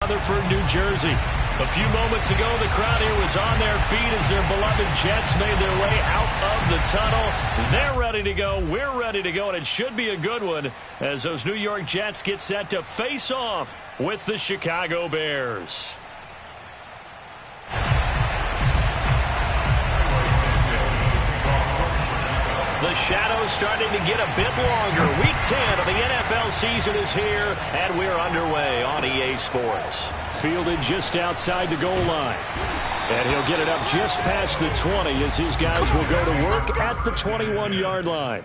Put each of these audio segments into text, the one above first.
Rutherford, New Jersey. A few moments ago, the crowd here was on their feet as their beloved Jets made their way out of the tunnel. They're ready to go. We're ready to go, and it should be a good one as those New York Jets get set to face off with the Chicago Bears. The shadow's starting to get a bit longer. Week 10 of the NFL season is here, and we're underway on EA Sports. Fielded just outside the goal line. And he'll get it up just past the 20 as his guys will go to work at the 21-yard line.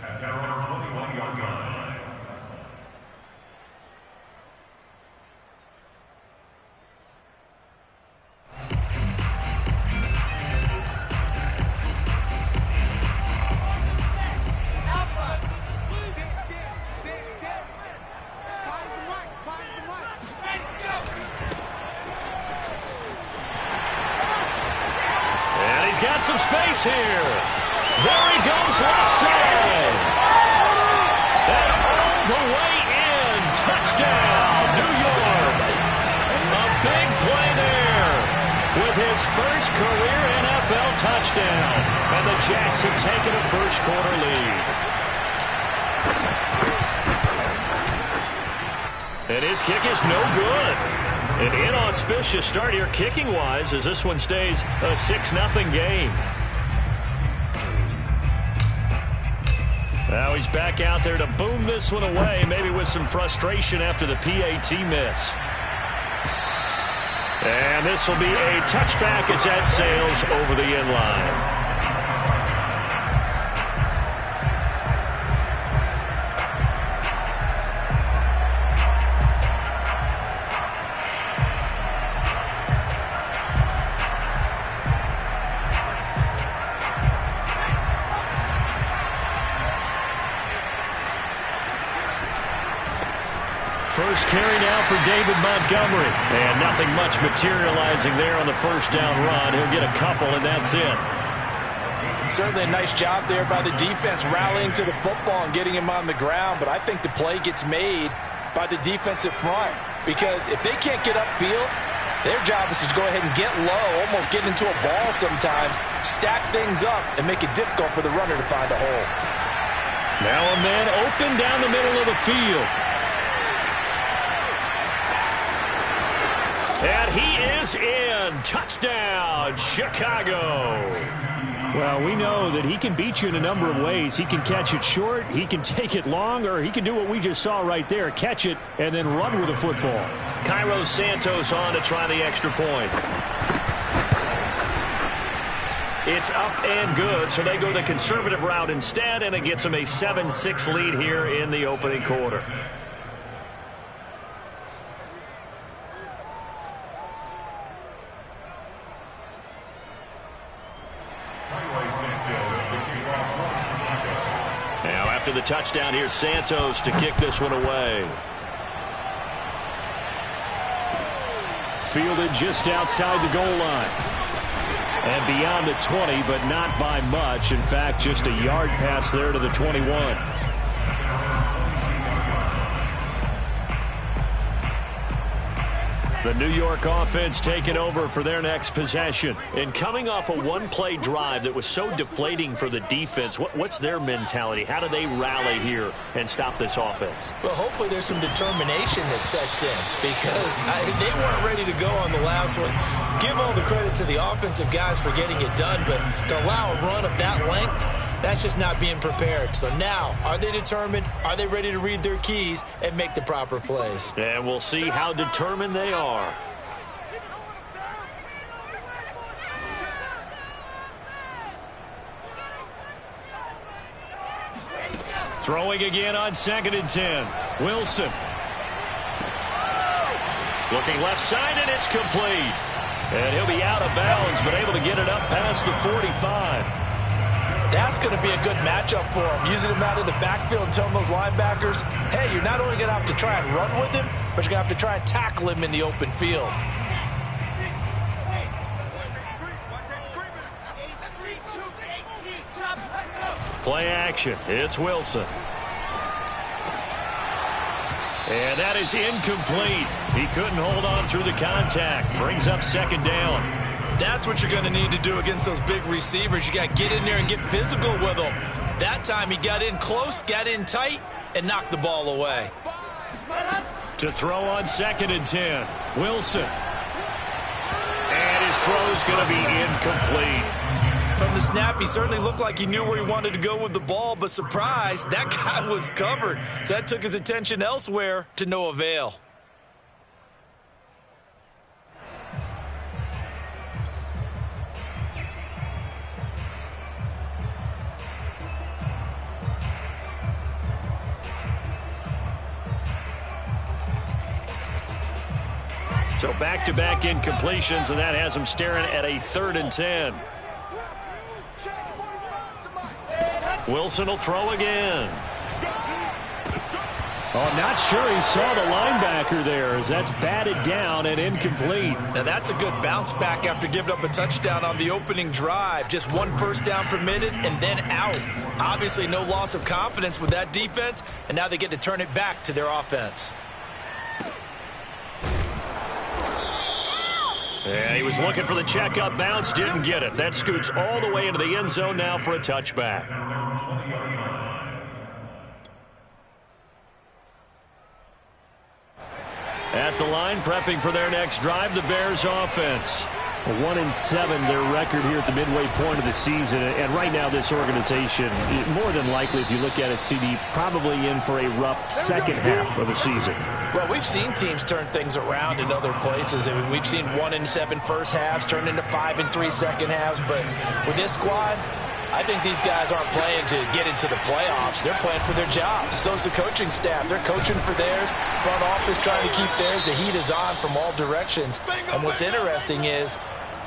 Got some space here. There he goes left side. And all the way in. Touchdown, New York. A big play there with his first career NFL touchdown. And the Jets have taken a first-quarter lead. And his kick is no good. An inauspicious start here kicking-wise as this one stays a 6-0 game. Now he's back out there to boom this one away, maybe with some frustration after the PAT miss. And this will be a touchback as that sails over the end line. First carry now for David Montgomery. And nothing much materializing there on the first down run. He'll get a couple, and that's it. Certainly a nice job there by the defense rallying to the football and getting him on the ground. But I think the play gets made by the defensive front. Because if they can't get upfield, their job is to go ahead and get low, almost get into a ball sometimes, stack things up, and make it difficult for the runner to find a hole. Now a man open down the middle of the field. And he is in. Touchdown, Chicago. Well, we know that he can beat you in a number of ways. He can catch it short, he can take it long, or he can do what we just saw right there, catch it and then run with the football. Cairo Santos on to try the extra point. It's up and good, so they go the conservative route instead, and it gets them a 7-6 lead here in the opening quarter. Now after the touchdown, here's Santos to kick this one away. Fielded just outside the goal line. And beyond the 20, but not by much. In fact, just a yard pass there to the 21. The New York offense taking over for their next possession. And coming off a one-play drive that was so deflating for the defense, what's their mentality? How do they rally here and stop this offense? Well, hopefully there's some determination that sets in because they weren't ready to go on the last one. Give all the credit to the offensive guys for getting it done, but to allow a run of that length, that's just not being prepared. So now, are they determined? Are they ready to read their keys and make the proper plays? And we'll see how determined they are. Throwing again on 2nd and 10. Wilson. Looking left side, and it's complete. And he'll be out of bounds, but able to get it up past the 45. That's going to be a good matchup for him. Using him out of the backfield and telling those linebackers, hey, you're not only going to have to try and run with him, but you're going to have to try and tackle him in the open field. Play action. It's Wilson. And that is incomplete. He couldn't hold on through the contact. Brings up second down. That's what you're going to need to do against those big receivers. You got to get in there and get physical with them. That time he got in close, got in tight, and knocked the ball away. To throw on 2nd and 10. Wilson. And his throw is going to be incomplete. From the snap, he certainly looked like he knew where he wanted to go with the ball, but surprise, that guy was covered. So that took his attention elsewhere to no avail. So back-to-back incompletions, and that has him staring at a 3rd and 10. Wilson will throw again. Oh, not sure he saw the linebacker there as that's batted down and incomplete. Now that's a good bounce back after giving up a touchdown on the opening drive. Just 1 first down per minute and then out. Obviously no loss of confidence with that defense, and now they get to turn it back to their offense. Yeah, he was looking for the checkup bounce, didn't get it. That scoots all the way into the end zone now for a touchback. At the line, prepping for their next drive, the Bears offense. 1-7, their record here at the midway point of the season. And right now, this organization, more than likely, if you look at it, CD, probably in for a rough second half of the season. Well, we've seen teams turn things around in other places. I mean, we've seen 1-7 first halves turn into 5-3 second halves. But with this squad, I think these guys aren't playing to get into the playoffs. They're playing for their jobs. So is the coaching staff. They're coaching for theirs. Front office trying to keep theirs. The heat is on from all directions. And what's interesting is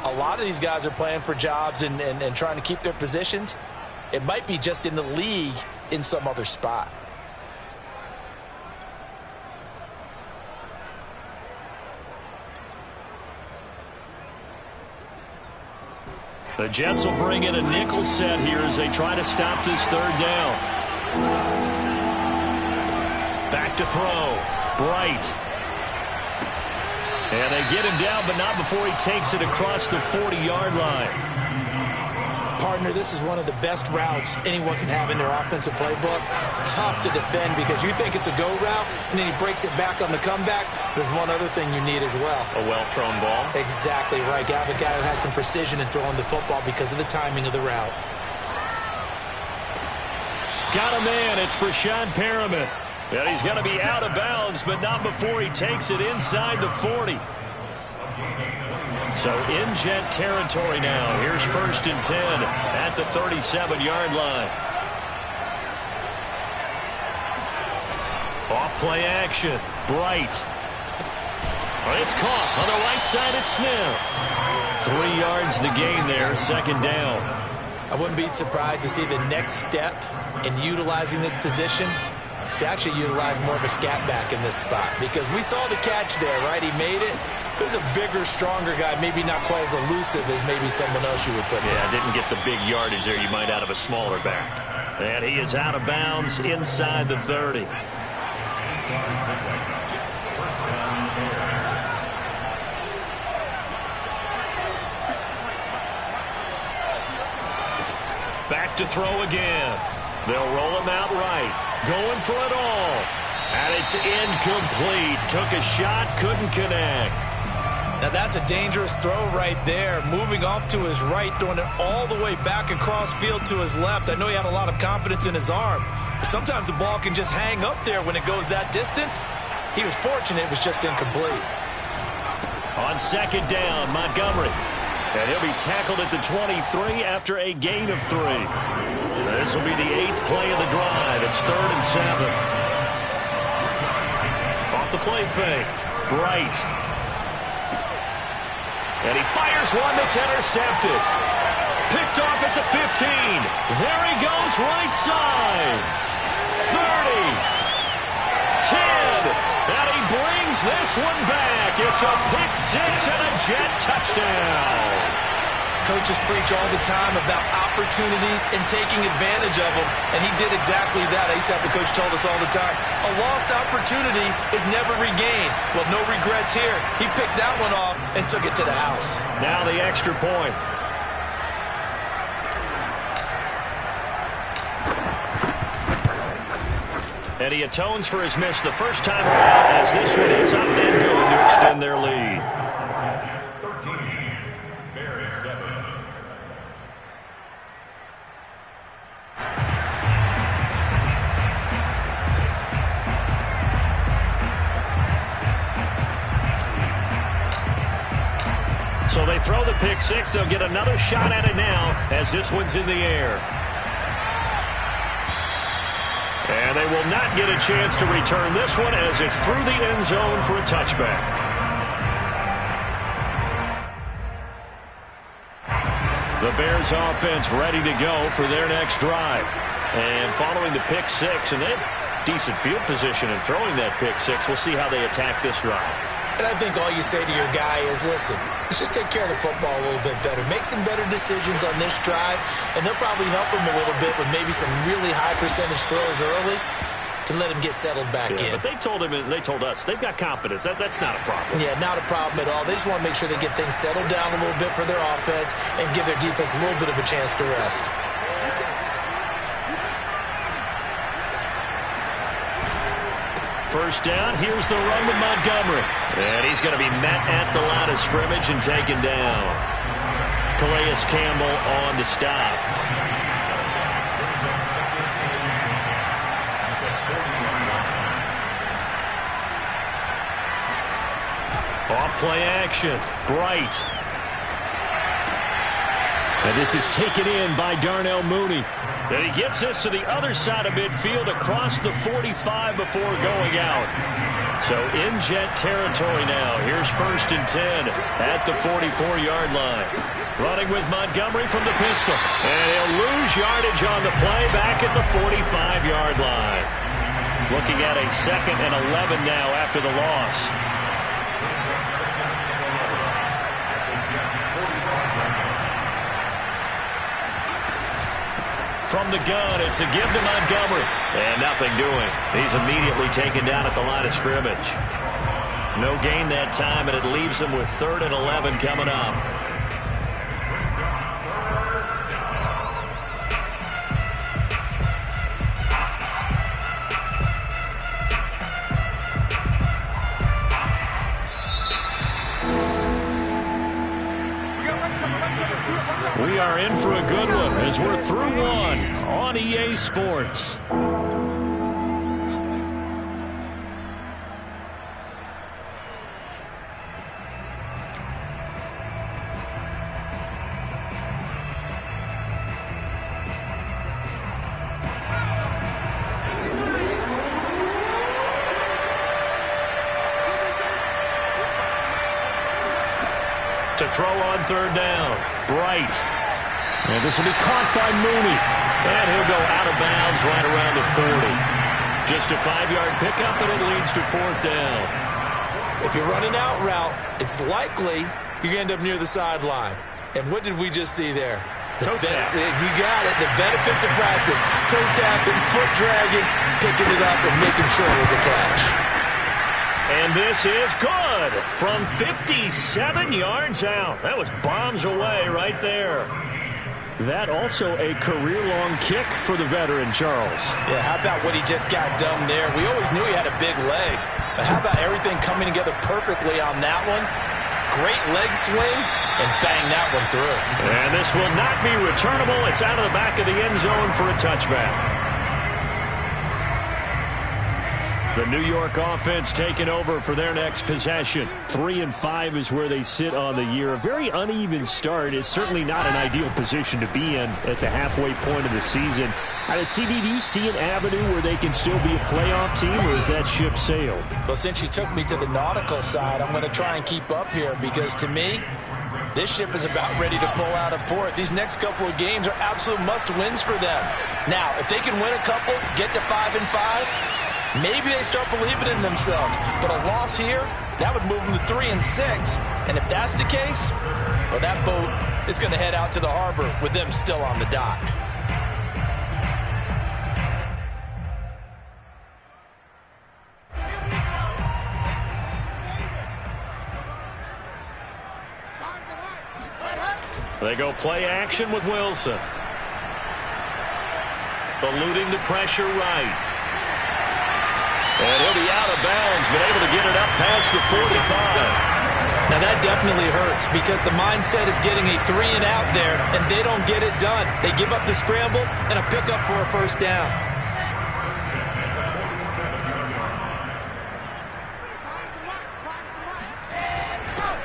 a lot of these guys are playing for jobs and trying to keep their positions. It might be just in the league in some other spot. The Jets will bring in a nickel set here as they try to stop this 3rd down. Back to throw. Bright. And they get him down, but not before he takes it across the 40-yard line. Partner, this is one of the best routes anyone can have in their offensive playbook. Tough to defend because you think it's a go route, and then he breaks it back on the comeback. There's one other thing you need as well. A well-thrown ball. Exactly right. Got a guy who has some precision in throwing the football because of the timing of the route. Got a man. It's Brashad Perriman. And he's going to be out of bounds, but not before he takes it inside the 40. So in Jet territory now. Here's 1st and 10 at the 37-yard line. Off play action. Bright. It's caught on the right side at Smith. 3 yards the gain there, 2nd down. I wouldn't be surprised to see the next step in utilizing this position is to actually utilize more of a scat back in this spot, because we saw the catch there, right? He made it. He's a bigger, stronger guy, maybe not quite as elusive as maybe someone else you would put there. Yeah, didn't get the big yardage there you might out of a smaller back. And he is out of bounds inside the 30. Back to throw again. They'll roll him out right. Going for it all. And it's incomplete. Took a shot, couldn't connect. Now that's a dangerous throw right there. Moving off to his right, throwing it all the way back across field to his left. I know he had a lot of confidence in his arm, but sometimes the ball can just hang up there when it goes that distance. He was fortunate it was just incomplete. On 2nd down, Montgomery. And he'll be tackled at the 23 after a gain of 3. This will be the 8th play of the drive. It's 3rd and 7. Off the play fake. Bright. And he fires one that's intercepted. Picked off at the 15. There he goes, right side. 30. 10. And he brings this one back. It's a pick 6 and a Jet touchdown. coaches preach all the time about opportunities and taking advantage of them, and he did exactly that. I used to have the coach told us all the time, a lost opportunity is never regained. Well, no regrets here. He picked that one off and took it to the house. Now the extra point. And he atones for his miss the first time around as this one is up and going to extend their lead. 13, Bears 7. So they throw the pick six. They'll get another shot at it now as this one's in the air. And they will not get a chance to return this one as it's through the end zone for a touchback. The Bears offense ready to go for their next drive. And following the pick six, and they have decent field position in throwing that pick six. We'll see how they attack this drive. And I think all you say to your guy is, listen, let's just take care of the football a little bit better. Make some better decisions on this drive, and they'll probably help him a little bit with maybe some really high percentage throws early to let him get settled back in. But they told him, and they told us, they've got confidence. That's not a problem. Yeah, not a problem at all. They just want to make sure they get things settled down a little bit for their offense and give their defense a little bit of a chance to rest. First down, here's the run with Montgomery. And he's going to be met at the line of scrimmage and taken down. Calais Campbell on the stop. Off play action, Bright. And this is taken in by Darnell Mooney. And he gets this to the other side of midfield across the 45 before going out. So in jet territory now. Here's 1st and 10 at the 44-yard line. Running with Montgomery from the pistol. And he'll lose yardage on the play back at the 45-yard line. Looking at a 2nd and 11 now after the loss. From the gun, it's a give to Montgomery. And nothing doing. He's immediately taken down at the line of scrimmage. No gain that time, and it leaves him with 3rd and 11 coming up. We are in for a good one as we're through one on EA Sports. To throw on 3rd down, Bright. And this will be caught by Mooney. And he'll go out of bounds right around the 40. Just a 5-yard pickup, and it leads to 4th down. If you're running out route, it's likely you're going to end up near the sideline. And what did we just see there? Toe tap. You got it. The benefits of practice. Toe tapping, foot dragging, picking it up, and making sure it was a catch. And this is good from 57 yards out. That was bombs away right there. That also a career-long kick for the veteran, Charles. Yeah, how about what he just got done there? We always knew he had a big leg. But how about everything coming together perfectly on that one? Great leg swing, and bang that one through. And this will not be returnable. It's out of the back of the end zone for a touchback. The New York offense taking over for their next possession. 3-5 is where they sit on the year. A very uneven start is certainly not an ideal position to be in at the halfway point of the season. Out of CD, do you see an avenue where they can still be a playoff team, or is that ship sailed? Well, since you took me to the nautical side, I'm going to try and keep up here because, to me, this ship is about ready to pull out of port. These next couple of games are absolute must-wins for them. Now, if they can win a couple, get to 5-5, maybe they start believing in themselves. But a loss here that would move them to 3-6. And if that's the case, well, that boat is going to head out to the harbor with them still on the dock. They go play action with Wilson. Eluding the pressure right. And he'll be out of bounds, but able to get it up past the 45. Now that definitely hurts because the mindset is getting a 3-and-out there, and they don't get it done. They give up the scramble and a pickup for a first down.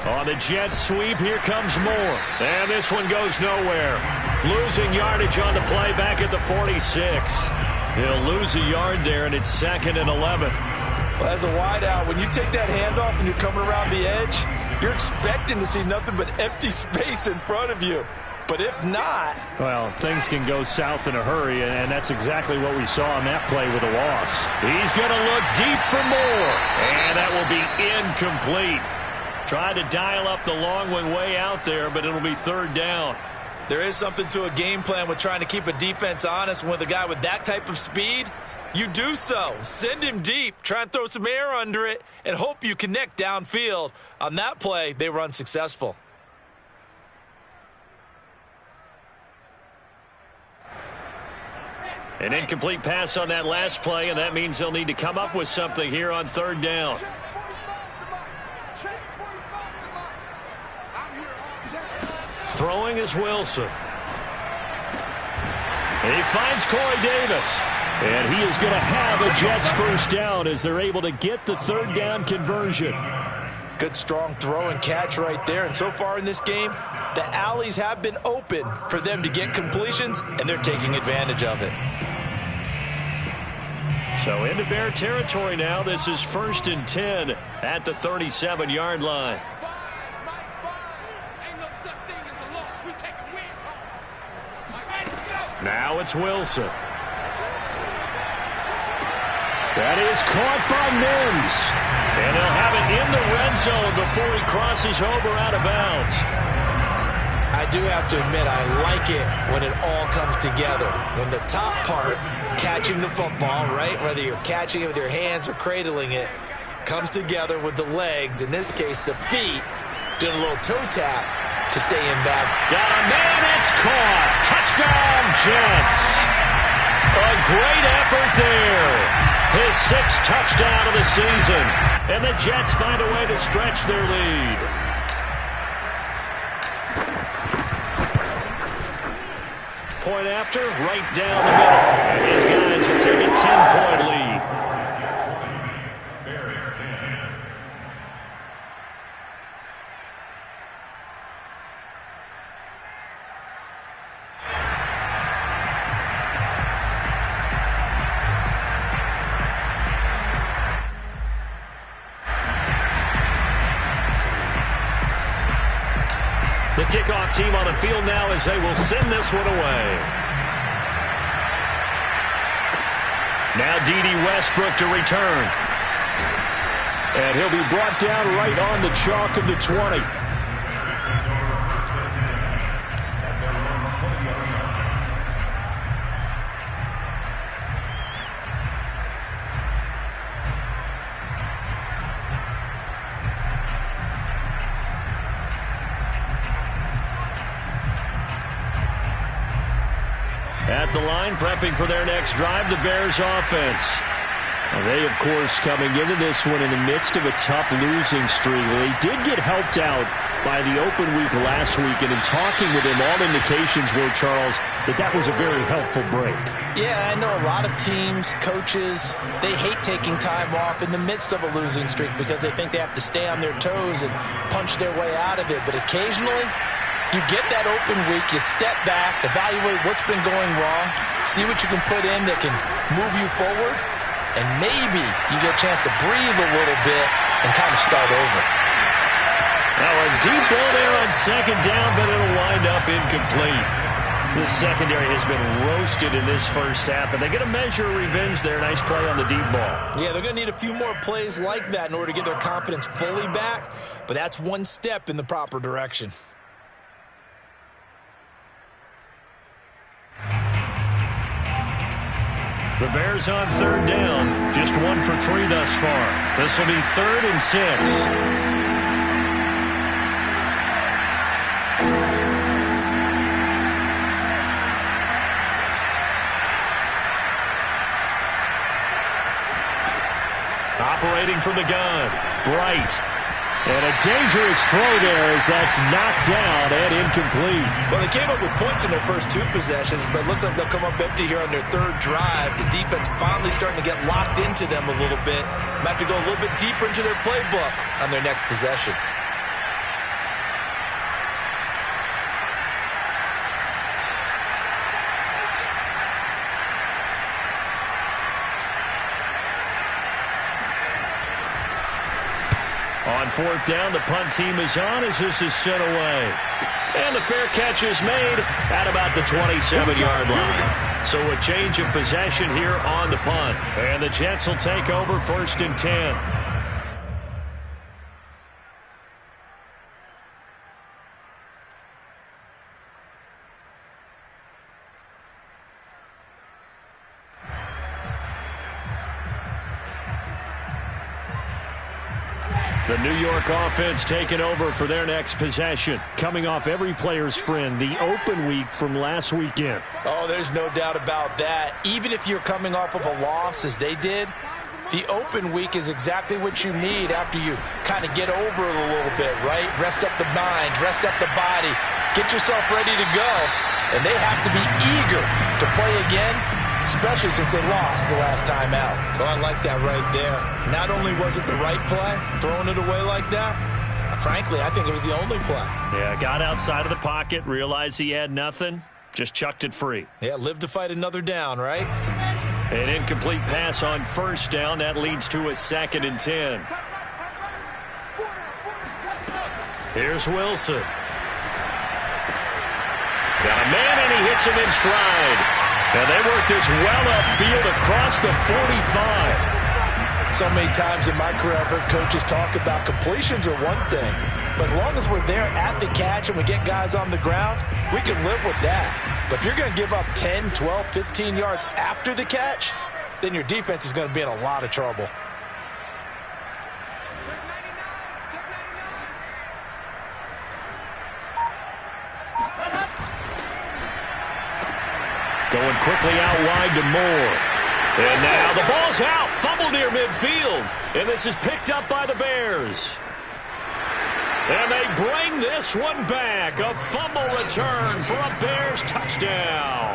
On the jet sweep, here comes Moore. And this one goes nowhere. Losing yardage on the play back at the 46. He'll lose a yard there, and it's 2nd and 11. Well, as a wideout, when you take that handoff and you're coming around the edge, you're expecting to see nothing but empty space in front of you. But if not... Well, things can go south in a hurry, and that's exactly what we saw on that play with a loss. He's going to look deep for Moore. And that will be incomplete. Tried to dial up the long one way out there, but it'll be 3rd down. There is something to a game plan with trying to keep a defense honest. With a guy with that type of speed, you do so. Send him deep, try and throw some air under it, and hope you connect downfield. On that play, they were unsuccessful. An incomplete pass on that last play, and that means they'll need to come up with something here on 3rd down. Throwing is Wilson. He finds Corey Davis. And he is going to have a Jets first down as they're able to get the 3rd down conversion. Good strong throw and catch right there. And so far in this game, the alleys have been open for them to get completions, and they're taking advantage of it. So into Bear territory now. This is 1st and 10 at the 37-yard line. Now it's Wilson. That is caught by Mims. And he'll have it in the red zone before he crosses over out of bounds. I do have to admit, I like it when it all comes together. When the top part, catching the football, right, whether you're catching it with your hands or cradling it, comes together with the legs, in this case the feet, doing a little toe tap to stay in bounds. Got a man, it's caught. Touchdown, Jets. A great effort there. His 6th touchdown of the season. And the Jets find a way to stretch their lead. Point after, right down the middle. And these guys will take a 10-point lead. Bears 10. The kickoff team on the field now as they will send this one away. Now D.D. Westbrook to return. And he'll be brought down right on the chalk of the 20. At the line, prepping for their next drive, the Bears offense. Well, they, of course, coming into this one in the midst of a tough losing streak. They did get helped out by the open week last week, and in talking with him, all indications were, Charles, that was a very helpful break. Yeah, I know a lot of teams, coaches, they hate taking time off in the midst of a losing streak because they think they have to stay on their toes and punch their way out of it. But occasionally, you get that open week, you step back, evaluate what's been going wrong, see what you can put in that can move you forward, and maybe you get a chance to breathe a little bit and kind of start over. Now a deep ball there on 2nd down, but it'll wind up incomplete. The secondary has been roasted in this first half, and they get a measure of revenge there. Nice play on the deep ball. Yeah, they're going to need a few more plays like that in order to get their confidence fully back, but that's one step in the proper direction. The Bears on third down, just 1 for 3 thus far. This will be 3rd and 6. Operating from the gun, Bright. And a dangerous throw there as that's knocked down and incomplete. Well, they came up with points in their first 2 possessions, but it looks like they'll come up empty here on their 3rd drive. The defense finally starting to get locked into them a little bit. Might have to go a little bit deeper into their playbook on their next possession. On 4th down, the punt team is on as this is sent away. And the fair catch is made at about the 27-yard line. So a change of possession here on the punt. And the Jets will take over 1st and 10. The New York offense taking over for their next possession. Coming off every player's friend, the open week from last weekend. Oh, there's no doubt about that. Even if you're coming off of a loss as they did, the open week is exactly what you need after you kind of get over it a little bit, right? Rest up the mind, rest up the body, get yourself ready to go. And they have to be eager to play again, especially since they lost the last time out. Oh, I like that right there. Not only was it the right play, throwing it away like that, frankly, I think it was the only play. Yeah, got outside of the pocket, realized he had nothing, just chucked it free. Yeah, live to fight another down, right? An incomplete pass on 1st down. That leads to a 2nd and 10. Here's Wilson. Got a man, and he hits him in stride. And they work this well upfield across the 45. So many times in my career I've heard coaches talk about completions are one thing, but as long as we're there at the catch and we get guys on the ground, we can live with that. But if you're going to give up 10, 12, 15 yards after the catch, then your defense is going to be in a lot of trouble. Going quickly out wide to Moore. And now the ball's out. Fumble near midfield. And this is picked up by the Bears. And they bring this one back. A fumble return for a Bears touchdown.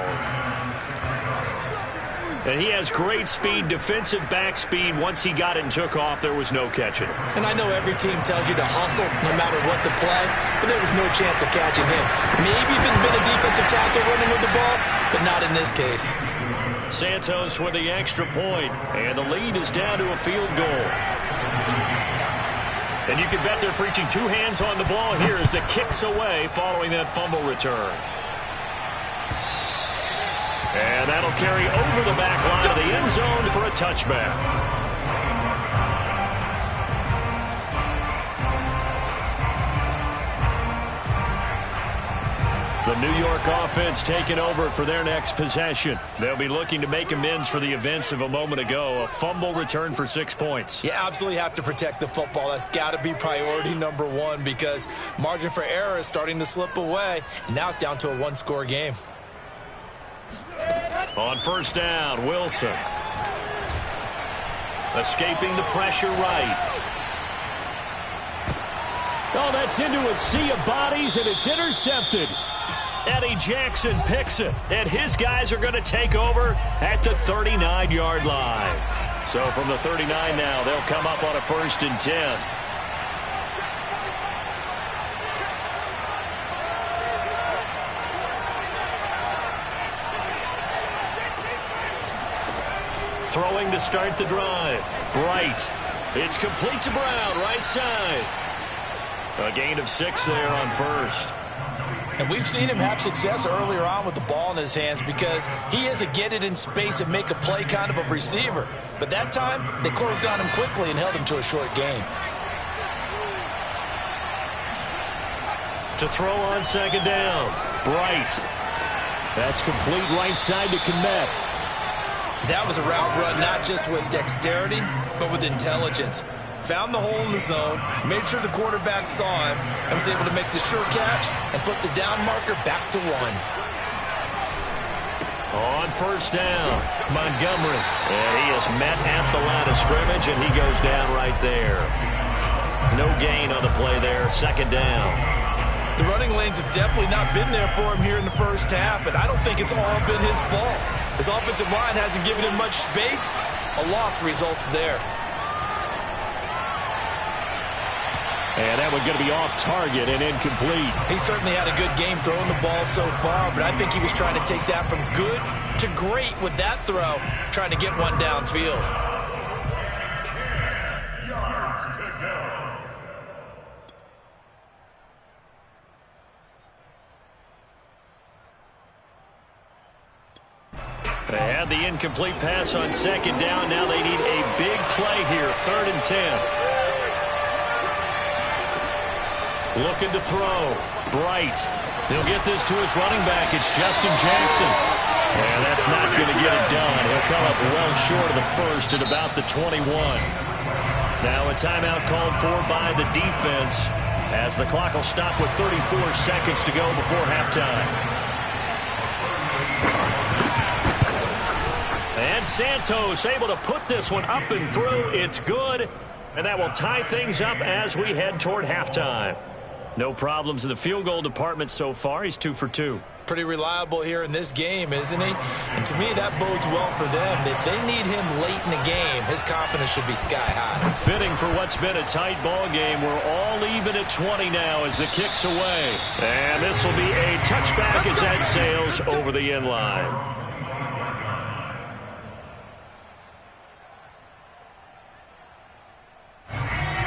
And he has great speed, defensive back speed. Once he got it and took off, there was no catching. And I know every team tells you to hustle no matter what the play, but there was no chance of catching him. Maybe if it's been a defensive tackle running with the ball, but not in this case. Santos with the extra point, and the lead is down to a field goal. And you can bet they're preaching 2 hands on the ball here as the kick's away following that fumble return. And that'll carry over the back line of the end zone for a touchback. The New York offense taking over for their next possession. They'll be looking to make amends for the events of a moment ago. A fumble return for 6 points. You absolutely have to protect the football. That's got to be priority number 1 because margin for error is starting to slip away. And now it's down to a 1-score game. On 1st down, Wilson. Escaping the pressure right. Oh, that's into a sea of bodies, and it's intercepted. Eddie Jackson picks it, and his guys are going to take over at the 39-yard line. So from the 39 now, they'll come up on a 1st and 10. Throwing to start the drive. Bright. It's complete to Brown, right side. A gain of 6 there on 1st. And we've seen him have success earlier on with the ball in his hands because he is a get it in space and make a play kind of a receiver. But that time, they closed on him quickly and held him to a short gain. To throw on second down, Bright. That's complete right side to Kmet. That was a route run not just with dexterity, but with intelligence. Found the hole in the zone, made sure the quarterback saw him, and was able to make the sure catch and flip the down marker back to 1. On first down, Montgomery. And he is met at the line of scrimmage, and he goes down right there. No gain on the play there, second down. The running lanes have definitely not been there for him here in the first half, and I don't think it's all been his fault. His offensive line hasn't given him much space. A loss results there. And that one going to be off target and incomplete. He certainly had a good game throwing the ball so far, but I think he was trying to take that from good to great with that throw, trying to get one downfield. Yards to go. They had the incomplete pass on second down. Now they need a big play here, 3rd and 10. Looking to throw. Bright. He'll get this to his running back. It's Justin Jackson. And that's not going to get it done. He'll come up well short of the first at about the 21. Now a timeout called for by the defense as the clock will stop with 34 seconds to go before halftime. And Santos able to put this one up and through. It's good. And that will tie things up as we head toward halftime. No problems in the field goal department so far. He's 2 for 2. Pretty reliable here in this game, isn't he? And to me, that bodes well for them. If they need him late in the game, his confidence should be sky high. Fitting for what's been a tight ball game. We're all even at 20 now as the kick's away. And this will be a touchback as that sails over the end line.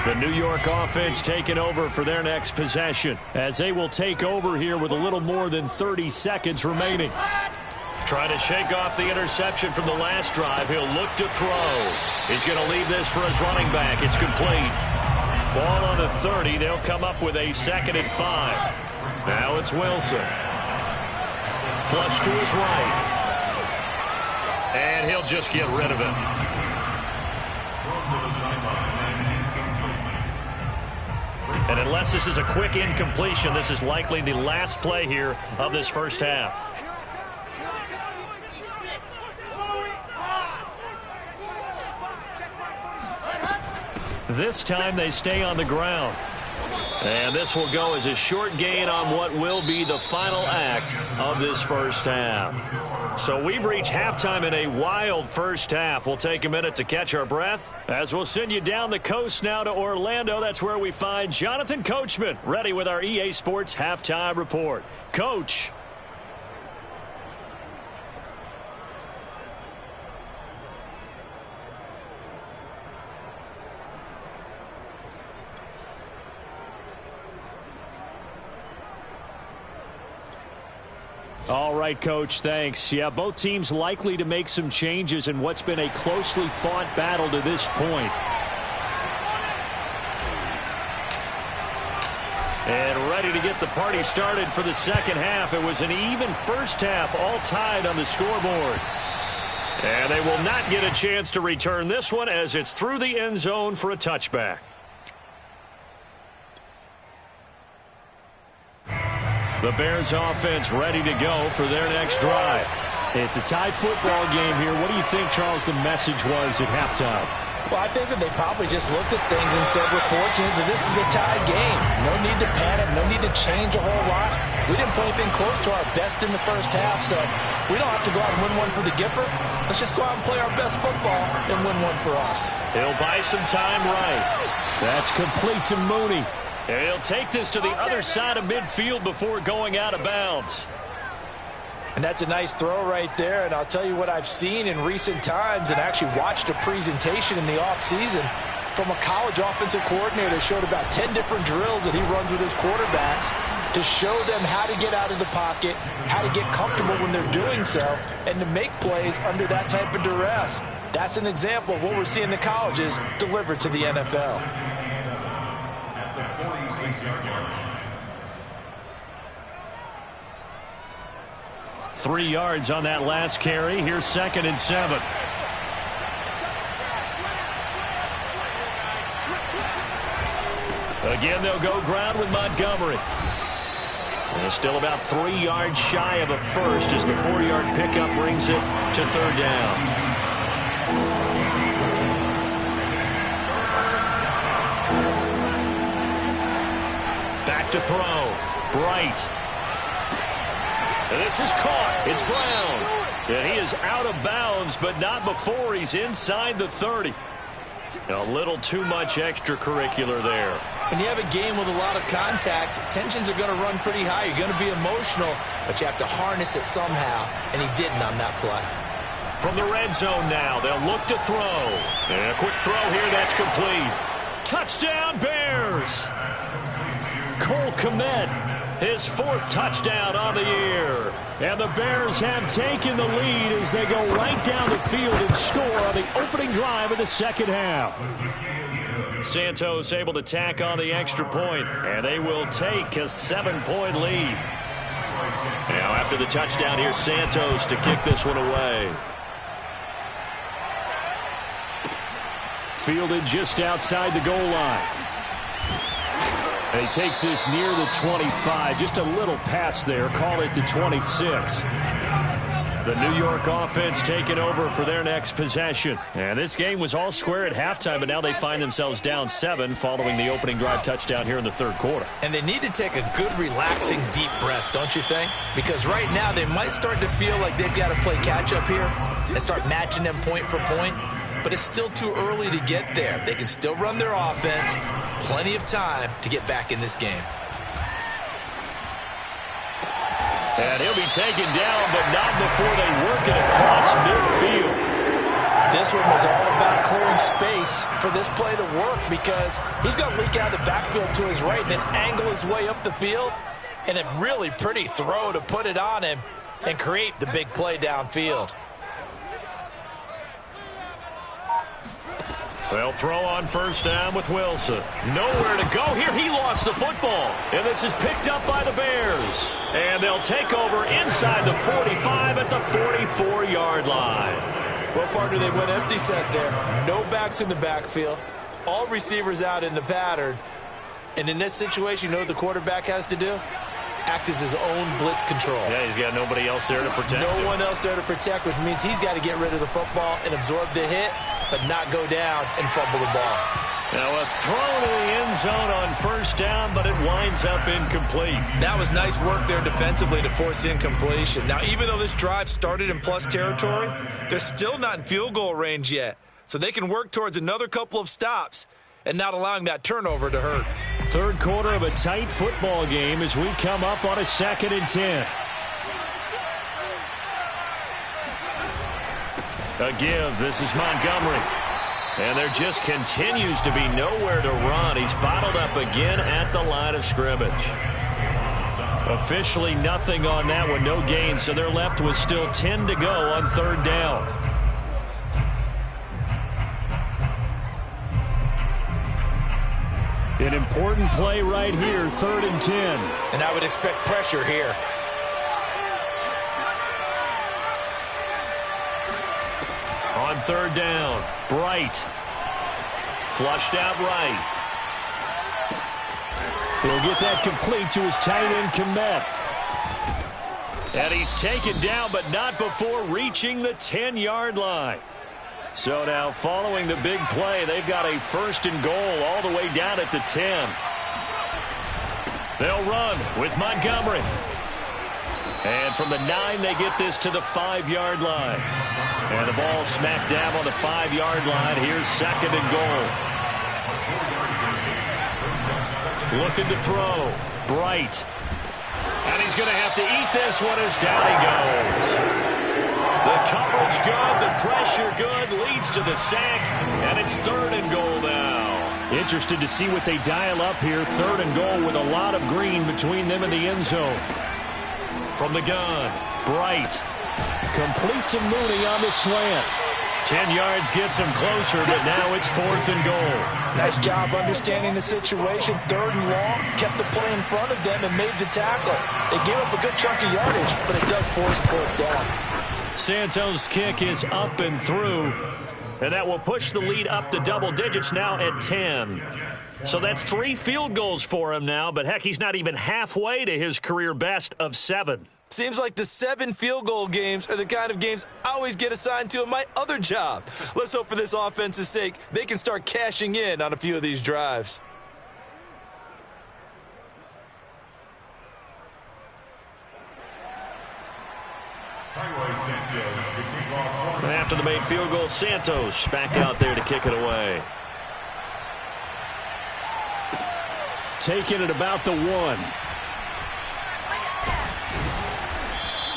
The New York offense taking over for their next possession as they will take over here with a little more than 30 seconds remaining. Trying to shake off the interception from the last drive. He'll look to throw. He's going to leave this for his running back. It's complete. Ball on the 30. They'll come up with a 2nd and 5. Now it's Wilson. Flush to his right. And he'll just get rid of it. And unless this is a quick incompletion, this is likely the last play here of this first half. This time they stay on the ground. And this will go as a short gain on what will be the final act of this first half. So we've reached halftime in a wild first half. We'll take a minute to catch our breath as we'll send you down the coast now to Orlando. That's where we find Jonathan Coachman ready with our EA Sports Halftime Report. Coach. All right, Coach, thanks. Yeah, both teams likely to make some changes in what's been a closely fought battle to this point. And ready to get the party started for the second half. It was an even first half, all tied on the scoreboard. And they will not get a chance to return this one as it's through the end zone for a touchback. The Bears offense ready to go for their next drive. It's a tie football game here. What do you think, Charles, the message was at halftime? Well, I think that they probably just looked at things and said, we're fortunate that this is a tie game. No need to panic, no need to change a whole lot. We didn't play anything close to our best in the first half, so we don't have to go out and win one for the Gipper. Let's just go out and play our best football and win one for us. He'll buy some time right. That's complete to Mooney. And he'll take this to the other side of midfield before going out of bounds. And that's a nice throw right there. And I'll tell you what I've seen in recent times and actually watched a presentation in the offseason. from a college offensive coordinator that showed about 10 different drills that he runs with his quarterbacks to show them how to get out of the pocket, how to get comfortable when they're doing so, and to make plays under that type of duress. That's an example of what we're seeing in the colleges delivered to the NFL. At the 46-yard line. 3 yards on that last carry. Here's 2nd and 7. Again, they'll go ground with Montgomery. And still about 3 yards shy of a first as the 4-yard pickup brings it to 3rd down. Back to throw. Bright. And this is caught. It's Brown. And he is out of bounds, but not before he's inside the 30. A little too much extracurricular there. When you have a game with a lot of contact, tensions are going to run pretty high. You're going to be emotional, but you have to harness it somehow, and he didn't on that play. From the red zone now, they'll look to throw. And a quick throw here, that's complete. Touchdown, Bears! Cole Kmet, his 4th touchdown on the year. And the Bears have taken the lead as they go right down the field and score on the opening drive of the second half. Santos able to tack on the extra point, and they will take a 7-point lead. Now after the touchdown, here's Santos to kick this one away. Fielded just outside the goal line. And he takes this near the 25. Just a little pass there. Call it the 26. The New York offense taking over for their next possession. And this game was all square at halftime, but now they find themselves down 7 following the opening drive touchdown here in the 3rd quarter. And they need to take a good, relaxing, deep breath, don't you think? Because right now they might start to feel like they've got to play catch-up here and start matching them point for point. But it's still too early to get there. They can still run their offense. Plenty of time to get back in this game. And he'll be taken down, but not before they work it across midfield. This one was all about clearing space for this play to work because he's going to leak out of the backfield to his right and then angle his way up the field. And a really pretty throw to put it on him and create the big play downfield. They'll throw on 1st down with Wilson. Nowhere to go here. He lost the football. And this is picked up by the Bears. And they'll take over inside the 45 at the 44-yard line. Well, partner, they went empty set there. No backs in the backfield. All receivers out in the pattern. And in this situation, you know what the quarterback has to do? Act as his own blitz control. Yeah, he's got nobody else there to protect him. No one else there to protect, which means he's got to get rid of the football and absorb the hit, but not go down and fumble the ball. Now a throw to the end zone on 1st down, but it winds up incomplete. That was nice work there defensively to force incompletion. Now, even though this drive started in plus territory, they're still not in field goal range yet. So they can work towards another couple of stops and not allowing that turnover to hurt. 3rd quarter of a tight football game as we come up on a 2nd and 10. A give. This is Montgomery. And there just continues to be nowhere to run. He's bottled up again at the line of scrimmage. Officially nothing on that one. No gain. So they're left with still 10 to go on 3rd down. An important play right here, 3rd and 10. And I would expect pressure here. On 3rd down, Bright. Flushed out right. He'll get that complete to his tight end, Kmet. And he's taken down, but not before reaching the 10-yard line. So now, following the big play, they've got a 1st and goal all the way down at the 10. They'll run with Montgomery. And from the 9, they get this to the 5-yard line. And the ball smack dab on the 5-yard line. Here's 2nd and goal. Looking to throw. Bright. And he's going to have to eat this one as down he goes. The coverage good, the pressure good, leads to the sack, and it's 3rd and goal now. Interested to see what they dial up here. 3rd and goal with a lot of green between them and the end zone. From the gun, Bright completes a Mooney on the slant. 10 yards gets him closer, but now it's 4th and goal. Nice job understanding the situation. 3rd and long, kept the play in front of them and made the tackle. They gave up a good chunk of yardage, but it does force 4th down. Santos' kick is up and through, and that will push the lead up to double digits now at 10. So that's 3 field goals for him now, but heck, he's not even halfway to his career best of 7. Seems like the 7 field goal games are the kind of games I always get assigned to in my other job. Let's hope for this offense's sake they can start cashing in on a few of these drives. And after the made field goal, Santos back out there to kick it away. Taking it about the 1.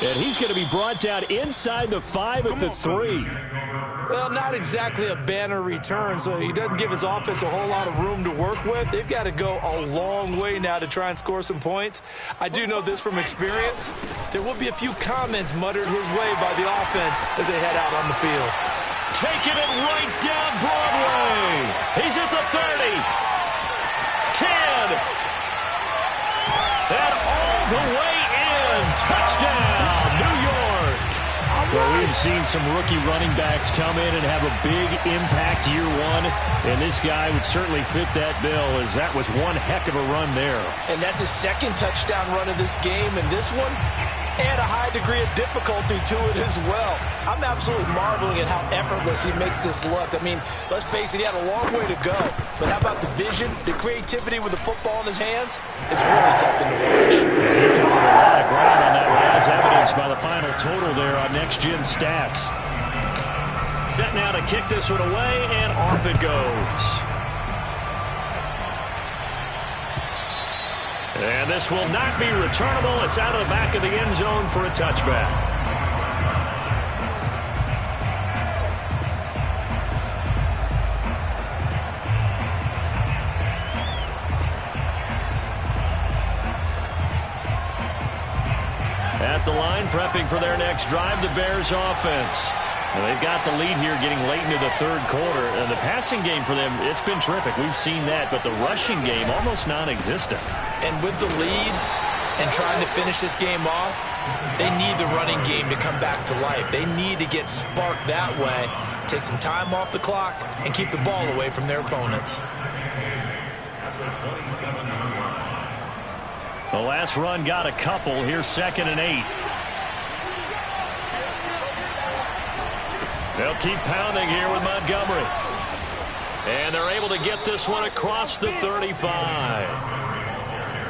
And he's going to be brought down inside the 5 at the 3. Well, not exactly a banner return, so he doesn't give his offense a whole lot of room to work with. They've got to go a long way now to try and score some points. I do know this from experience. There will be a few comments muttered his way by the offense as they head out on the field. Taking it right down Broadway. He's at the 30. 10. And all the way in. Touchdown, New York. Well, we've seen some rookie running backs come in and have a big impact year 1, and this guy would certainly fit that bill, as that was one heck of a run there. And that's his 2nd touchdown run of this game, and this one, and a high degree of difficulty to it as well. I'm absolutely marveling at how effortless he makes this look. I mean, let's face it, he had a long way to go. But how about the vision, the creativity with the football in his hands? It's really something to watch. Yeah, he covered a lot of ground on that one, as evidenced by the final total there on Next Gen Stats. Set now to kick this one away, and off it goes. And this will not be returnable. It's out of the back of the end zone for a touchback. At the line, prepping for their next drive, the Bears offense. Well, they've got the lead here getting late into the 3rd quarter. And the passing game for them, it's been terrific. We've seen that, but the rushing game almost non-existent. And with the lead and trying to finish this game off, they need the running game to come back to life. They need to get sparked that way, take some time off the clock, and keep the ball away from their opponents. The last run got a couple. Here's 2nd and 8. They'll keep pounding here with Montgomery. And they're able to get this one across the 35.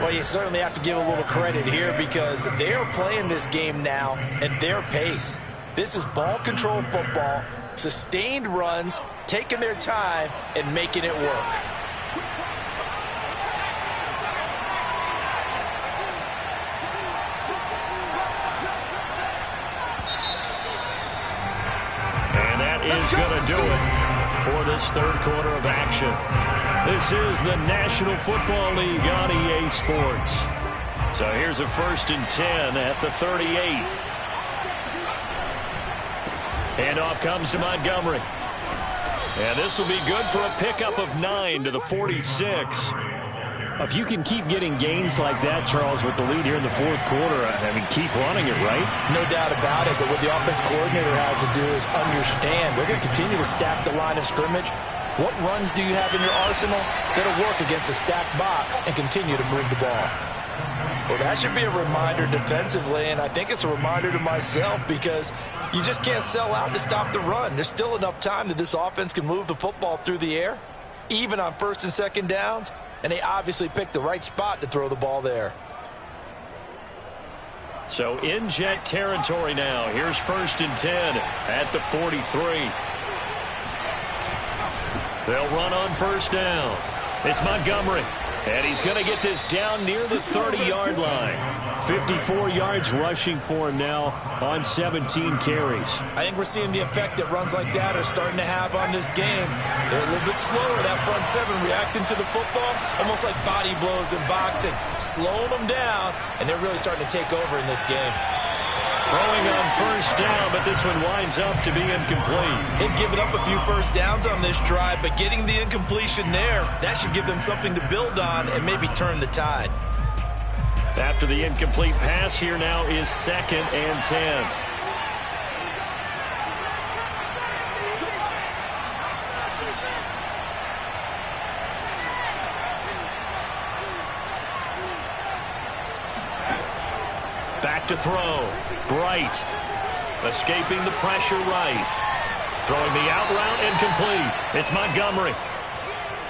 Well, you certainly have to give a little credit here because they're playing this game now at their pace. This is ball control football, sustained runs, taking their time, and making it work. And that is going to do it for this 3rd quarter of action. This is the National Football League on EA Sports. So here's a 1st and 10 at the 38. Handoff comes to Montgomery. And this will be good for a pickup of 9 to the 46. If you can keep getting gains like that, Charles, with the lead here in the 4th quarter, I mean, keep running it, right? No doubt about it, but what the offense coordinator has to do is understand they're going to continue to stack the line of scrimmage. What runs do you have in your arsenal that'll work against a stacked box and continue to move the ball? Well, that should be a reminder defensively, and I think it's a reminder to myself because you just can't sell out to stop the run. There's still enough time that this offense can move the football through the air, even on 1st and 2nd downs. And they obviously picked the right spot to throw the ball there. So in Jet territory now. Here's 1st and 10 at the 43. They'll run on 1st down. It's Montgomery. And he's going to get this down near the 30-yard line. 54 yards rushing for him now on 17 carries. I think we're seeing the effect that runs like that are starting to have on this game. They're a little bit slower, that front seven, reacting to the football, almost like body blows in boxing, slowing them down, and they're really starting to take over in this game. Throwing on first down, but this one winds up to be incomplete. They've given up a few first downs on this drive, but getting the incompletion there, that should give them something to build on and maybe turn the tide. After the incomplete pass, here now is 2nd and 10. Back to throw. Bright. Escaping the pressure right. Throwing the out route incomplete. It's Montgomery.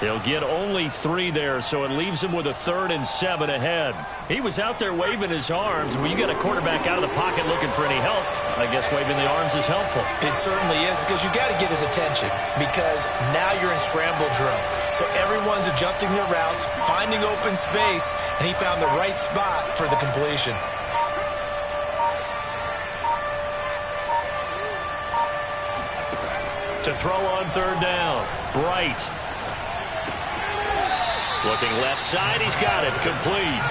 He'll get only 3 there, so it leaves him with a 3rd and 7 ahead. He was out there waving his arms. When you get a quarterback out of the pocket looking for any help, I guess waving the arms is helpful. It certainly is, because you got to get his attention, because now you're in scramble drill. So everyone's adjusting their routes, finding open space, and he found the right spot for the completion. To throw on 3rd down. Bright. Looking left side, he's got it. Complete.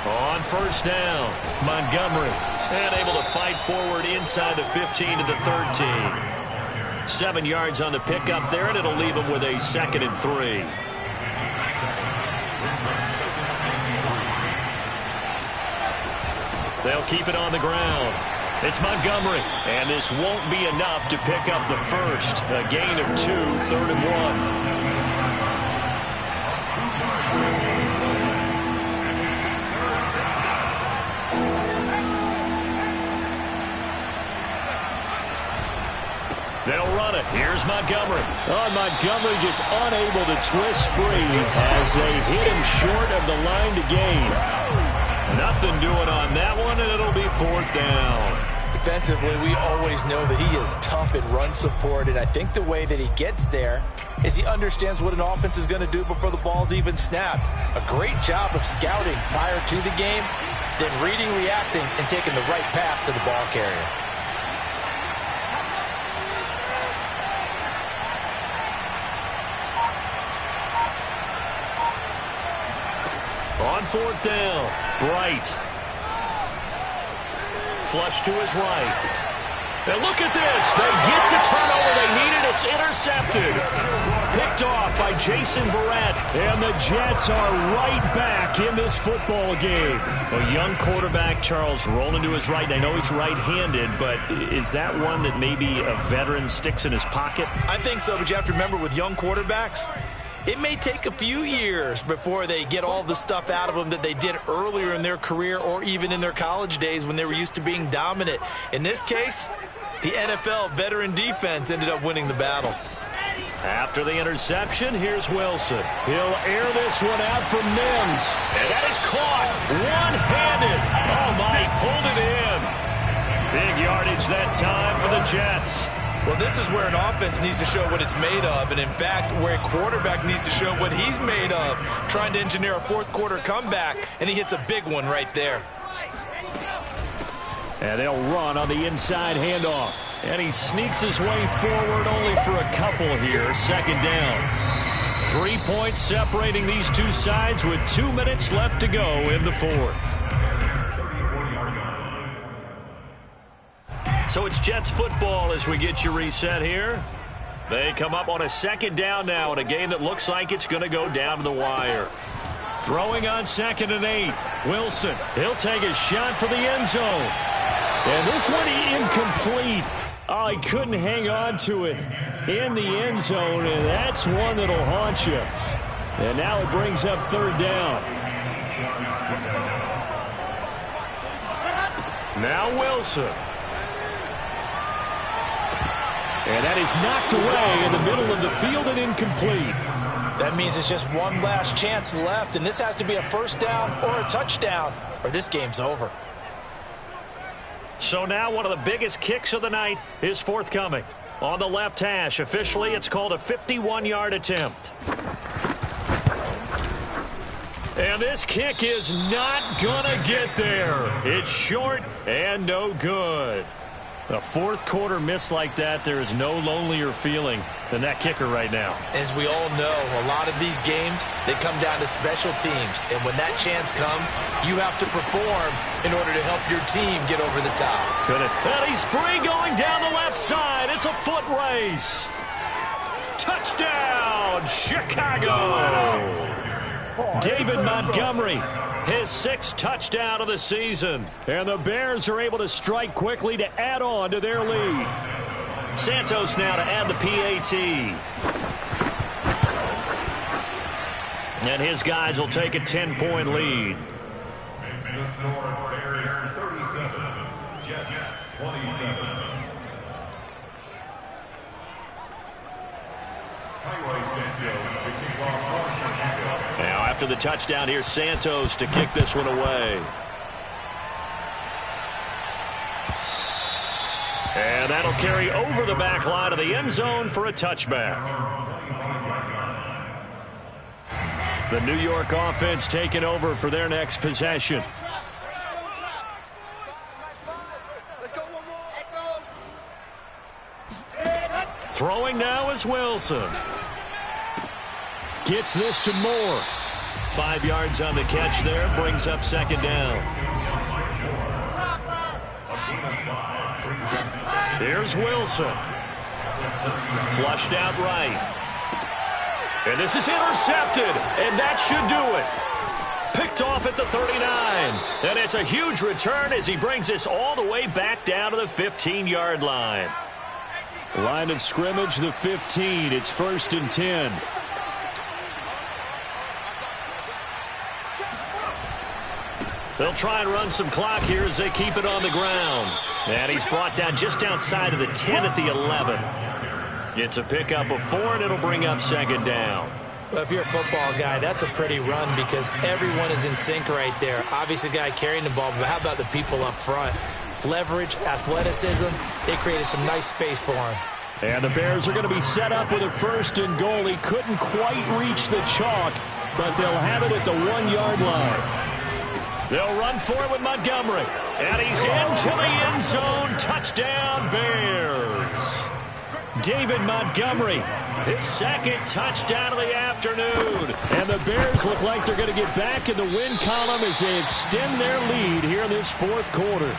On first down, Montgomery. And able to fight forward inside the 15 to the 13. 7 yards on the pickup there, and it'll leave him with a 2nd and 3. They'll keep it on the ground. It's Montgomery, and this won't be enough to pick up the first. A gain of 2, 3rd and 1. They'll run it. Here's Montgomery. Oh, Montgomery just unable to twist free as they hit him short of the line to gain. Nothing doing on that one, and it'll be 4th down. Defensively, we always know that he is tough in run support, and I think the way that he gets there is he understands what an offense is going to do before the ball's even snapped. A great job of scouting prior to the game, then reading, reacting, and taking the right path to the ball carrier. On 4th down, Bright. Flush to his right. And look at this. They get the turnover they needed. It's intercepted. Picked off by Jason Verrett. And the Jets are right back in this football game. A young quarterback, Charles, rolling to his right. I know he's right-handed, but is that one that maybe a veteran sticks in his pocket? I think so, but you have to remember with young quarterbacks, it may take a few years before they get all the stuff out of them that they did earlier in their career or even in their college days when they were used to being dominant. In this case, the NFL veteran defense ended up winning the battle. After the interception, here's Wilson. He'll air this one out for Mims. And that is caught one-handed. Oh, my, he pulled it in. Big yardage that time for the Jets. Well, this is where an offense needs to show what it's made of, and in fact, where a quarterback needs to show what he's made of, trying to engineer a fourth-quarter comeback, and he hits a big one right there. And they'll run on the inside handoff. And he sneaks his way forward only for a couple here. 2nd down. 3 points separating these two sides with 2 minutes left to go in the 4th. So it's Jets football as we get you reset here. They come up on a 2nd down now in a game that looks like it's going to go down to the wire. Throwing on 2nd and 8. Wilson, he'll take a shot for the end zone. And this one incomplete. Oh, he couldn't hang on to it in the end zone, and that's one that'll haunt you. And now it brings up 3rd down. Now Wilson. And that is knocked away in the middle of the field and incomplete. That means it's just one last chance left, and this has to be a 1st down or a touchdown, or this game's over. So now one of the biggest kicks of the night is forthcoming. On the left hash, officially it's called a 51-yard attempt. And this kick is not going to get there. It's short and no good. A fourth quarter miss like that, there is no lonelier feeling than that kicker right now. As we all know, a lot of these games, they come down to special teams. And when that chance comes, you have to perform in order to help your team get over the top. Could it? And he's free going down the left side. It's a foot race. Touchdown, Chicago. David Montgomery, his 6th touchdown of the season. And the Bears are able to strike quickly to add on to their lead. Santos now to add the PAT. And his guys will take a 10-point lead. The score, Bears 37, Jets 27. Highway Santos to kick off for Chicago. Now after the touchdown, here's Santos to kick this one away. And that'll carry over the back line of the end zone for a touchback. The New York offense taking over for their next possession. Throwing now is Wilson. Gets this to Moore. 5 yards on the catch there. Brings up 2nd down. Here's Wilson. Flushed out right. And this is intercepted. And that should do it. Picked off at the 39. And it's a huge return as he brings this all the way back down to the 15-yard line. Line of scrimmage, the 15. It's 1st and 10. They'll try and run some clock here as they keep it on the ground. And he's brought down just outside of the 10 at the 11. It's a pickup of 4, and it'll bring up 2nd down. Well, if you're a football guy, that's a pretty run because everyone is in sync right there. Obviously, the guy carrying the ball, but how about the people up front? Leverage, athleticism, they created some nice space for him. And the Bears are going to be set up with a 1st and goal. He couldn't quite reach the chalk, but they'll have it at the 1-yard line. They'll run for it with Montgomery. And he's into the end zone. Touchdown, Bears. David Montgomery, his 2nd touchdown of the afternoon. And the Bears look like they're going to get back in the win column as they extend their lead here in this 4th quarter.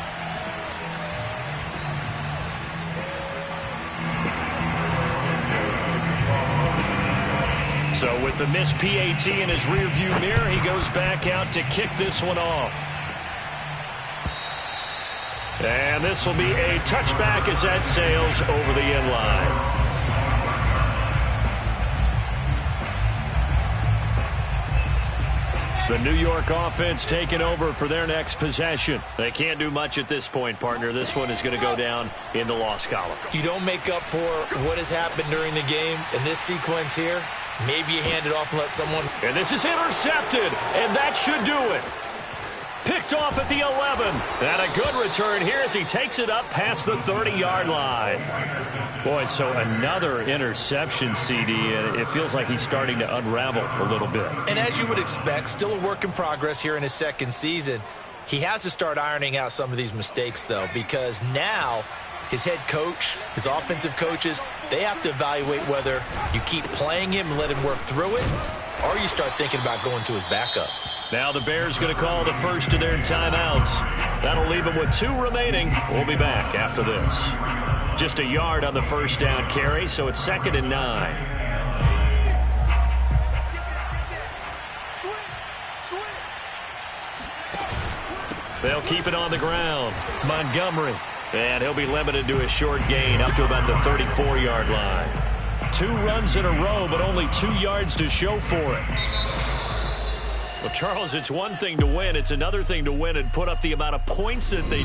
So with the missed PAT in his rearview mirror, he goes back out to kick this one off. And this will be a touchback as that sails over the end line. The New York offense taking over for their next possession. They can't do much at this point, partner. This one is going to go down in the loss column. You don't make up for what has happened during the game. In this sequence here, maybe you hand it off and let someone. And this is intercepted, and that should do it. Picked off at the 11. And a good return here as he takes it up past the 30-yard line. Boy, so another interception, CD, and it feels like he's starting to unravel a little bit. And as you would expect, still a work in progress here in his 2nd season. He has to start ironing out some of these mistakes, though, because now his head coach, his offensive coaches, they have to evaluate whether you keep playing him and let him work through it, or you start thinking about going to his backup. Now the Bears going to call the first of their timeouts. That'll leave them with 2 remaining. We'll be back after this. Just a yard on the 1st down carry, so it's 2nd and 9. They'll keep it on the ground. Montgomery. And he'll be limited to a short gain up to about the 34-yard line. 2 runs in a row, but only 2 yards to show for it. Well, Charles, it's one thing to win. It's another thing to win and put up the amount of points that they